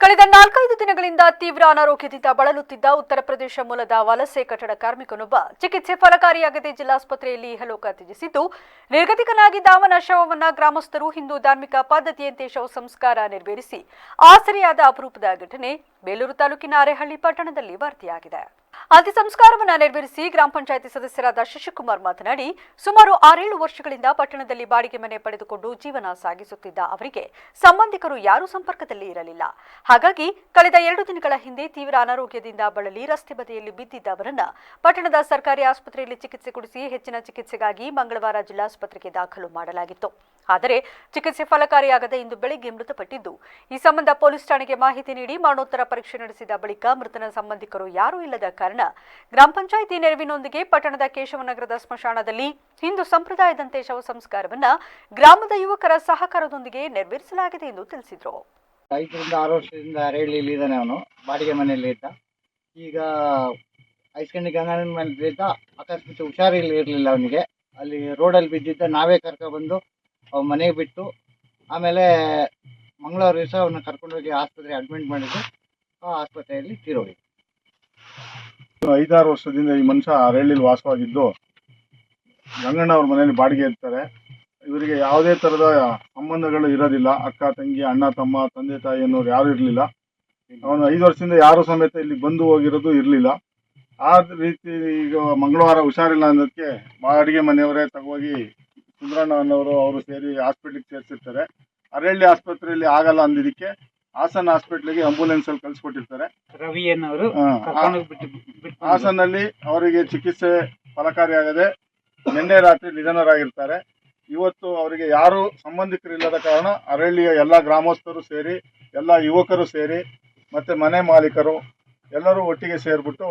ಕಳೆದ 4-5 ದಿನಗಳಿಂದ ತೀವ್ರ ಅನಾರೋಗ್ಯದಿಂದ ಬಳಲುತ್ತಿದ್ದ ಉತ್ತರ ಪ್ರದೇಶ ಮೂಲದ ವಲಸೆ ಕಟ್ಟಡ ಕಾರ್ಮಿಕನೊಬ್ಬ ಚಿಕಿತ್ಸೆ ಫಲಕಾರಿಯಾಗದೆ ಜಿಲ್ಲಾಸ್ಪತ್ರೆಯಲ್ಲಿ ಇಹಲೋಕ ತ್ಯಜಿಸಿದ್ದು, ನಿರ್ಗತಿಕನಾಗಿದ್ದ ಅವನ ಶವವನ್ನು ಗ್ರಾಮಸ್ಥರು ಹಿಂದೂ ಧಾರ್ಮಿಕ ಪದ್ಧತಿಯಂತೆ ಶವ ಸಂಸ್ಕಾರ ನೆರವೇರಿಸಿ ಆಸರೆಯಾದ ಅಪರೂಪದ ಘಟನೆ ಬೇಲೂರು ತಾಲೂಕಿನ ಅರೇಹಳ್ಳಿ ಪಟ್ಟಣದಲ್ಲಿ ವರದಿಯಾಗಿದೆ. ಅಂತ್ಯ ಸಂಸ್ಕಾರವನ್ನು ನೆರವೇರಿಸಿ ಗ್ರಾಮ ಪಂಚಾಯಿತಿ ಸದಸ್ಯರಾದ ಶಶಿಕುಮಾರ್ ಮಾತನಾಡಿ, ಸುಮಾರು 6-7 ವರ್ಷಗಳಿಂದ ಪಟ್ಟಣದಲ್ಲಿ ಬಾಡಿಗೆ ಮನೆ ಪಡೆದುಕೊಂಡು ಜೀವನ ಸಾಗಿಸುತ್ತಿದ್ದ ಅವರಿಗೆ ಸಂಬಂಧಿಕರು ಯಾರೂ ಸಂಪರ್ಕದಲ್ಲಿ ಇರಲಿಲ್ಲ. ಹಾಗಾಗಿ ಕಳೆದ 2 ದಿನಗಳ ಹಿಂದೆ ತೀವ್ರ ಅನಾರೋಗ್ಯದಿಂದ ಬಳಲಿ ರಸ್ತೆ ಬದಿಯಲ್ಲಿ ಬಿದ್ದಿದ್ದ ಅವರನ್ನ ಪಟ್ಟಣದ ಸರ್ಕಾರಿ ಆಸ್ಪತ್ರೆಯಲ್ಲಿ ಚಿಕಿತ್ಸೆ ಕೊಡಿಸಿ ಹೆಚ್ಚಿನ ಚಿಕಿತ್ಸೆಗಾಗಿ ಮಂಗಳವಾರ ಜಿಲ್ಲಾಸ್ಪತ್ರೆಗೆ ದಾಖಲು ಮಾಡಲಾಗಿತ್ತು. ಆದರೆ ಚಿಕಿತ್ಸೆ ಫಲಕಾರಿಯಾಗದೆ ಇಂದು ಬೆಳಗ್ಗೆ ಮೃತಪಟ್ಟಿದ್ದು, ಈ ಸಂಬಂಧ ಪೊಲೀಸ್ ಠಾಣೆಗೆ ಮಾಹಿತಿ ನೀಡಿ ಮರಣೋತ್ತರ ಪರೀಕ್ಷೆ ನಡೆಸಿದ ಬಳಿಕ ಮೃತನ ಸಂಬಂಧಿಕರು ಯಾರೂ ಇಲ್ಲದ ಕಾರಣ ಗ್ರಾಮ ಪಂಚಾಯಿತಿ ನೆರವಿನೊಂದಿಗೆ ಪಟ್ಟಣದ ಕೇಶವನಗರದ ಸ್ಮಶಾನದಲ್ಲಿ ಹಿಂದೂ ಸಂಪ್ರದಾಯದಂತೆ ಶವ ಸಂಸ್ಕಾರವನ್ನು ಗ್ರಾಮದ ಯುವಕರ ಸಹಕಾರದೊಂದಿಗೆ ನೆರವೇರಿಸಲಾಗಿದೆ ಎಂದು ತಿಳಿಸಿದರು. 5 ವರ್ಷದಿಂದ ಅರೇಹಳ್ಳಿಯಲ್ಲಿ ಇದ್ದಾನೆ. ಅವನು ಬಾಡಿಗೆ ಮನೆಯಲ್ಲಿ ಇದ್ದ. ಈಗ ಐಸ್ಕಂಡಿ ಗಂಗಾನಂದ ಮನೇಲಿ ಇದ್ದ. ಅಕಸ್ಮಾತ್ ಹುಷಾರಿರಲಿಲ್ಲ ಅವನಿಗೆ. ಅಲ್ಲಿ ರೋಡಲ್ಲಿ ಬಿದ್ದಿದ್ದ. ನಾವೇ ಕರ್ಕೊಬಂದು ಅವ್ನ ಮನೆಗೆ ಬಿಟ್ಟು ಆಮೇಲೆ ಮಂಗಳವಾರ ದಿವಸ ಅವನ್ನ ಕರ್ಕೊಂಡೋಗಿ ಆಸ್ಪತ್ರೆಗೆ ಅಡ್ಮಿಟ್ ಮಾಡಿದ್ದು. ಆ ಆಸ್ಪತ್ರೆಯಲ್ಲಿ ತೀರೋಗಿ. 5-6 ವರ್ಷದಿಂದ ಈ ಮನುಷ್ಯ ಅರೇಹಳ್ಳಿಲಿ ವಾಸವಾಗಿದ್ದು ಗಂಗಣ್ಣ ಅವ್ರ ಮನೆಯಲ್ಲಿ ಬಾಡಿಗೆ ಇರ್ತಾರೆ. ಇವರಿಗೆ ಯಾವುದೇ ಥರದ ಸಂಬಂಧಗಳು ಇರೋದಿಲ್ಲ. ಅಕ್ಕ ತಂಗಿ, ಅಣ್ಣ ತಮ್ಮ, ತಂದೆ ತಾಯಿ ಅನ್ನೋರು ಯಾರೂ ಇರಲಿಲ್ಲ. ಅವನು 5 ವರ್ಷದಿಂದ ಯಾರು ಸಮೇತ ಇಲ್ಲಿ ಬಂದು ಹೋಗಿರೋದು ಇರಲಿಲ್ಲ. ಆ ರೀತಿ ಈಗ ಮಂಗಳವಾರ ಹುಷಾರಿಲ್ಲ ಅನ್ನೋದಕ್ಕೆ ಬಾಡಿಗೆ ಮನೆಯವರೇ ತಗೋಗಿ ಸುಂದರಣ್ಣ ಅನ್ನೋರು ಅವರು ಸೇರಿ ಹಾಸ್ಪಿಟ್ಲಿಗೆ ಸೇರಿಸಿರ್ತಾರೆ. ಅರೇಹಳ್ಳಿ ಆಸ್ಪತ್ರೆಯಲ್ಲಿ ಆಗಲ್ಲ ಅಂದಿದ್ದಕ್ಕೆ ಹಾಸನ ಹಾಸ್ಪಿಟ್ಲಿಗೆ ಆಂಬುಲೆನ್ಸಲ್ಲಿ ಕಳಿಸ್ಕೊಟ್ಟಿರ್ತಾರೆ. ರವಿ ಅನ್ನೋರು ಹಾಸನಲ್ಲಿ ಅವರಿಗೆ ಚಿಕಿತ್ಸೆ ಫಲಕಾರಿಯಾಗದೆ ನಿನ್ನೆ ರಾತ್ರಿ ನಿಧನರಾಗಿರ್ತಾರೆ. ಇವತ್ತು ಅವರಿಗೆ ಯಾರು ಸಂಬಂಧಿಕರಿಲ್ಲದ ಕಾರಣ ಅರೇಹಳ್ಳಿಯ ಎಲ್ಲ ಗ್ರಾಮಸ್ಥರು ಸೇರಿ, ಎಲ್ಲ ಯುವಕರು ಸೇರಿ, ಮತ್ತೆ ಮನೆ ಮಾಲೀಕರು ಎಲ್ಲರೂ ಒಟ್ಟಿಗೆ ಸೇರಿಬಿಟ್ಟು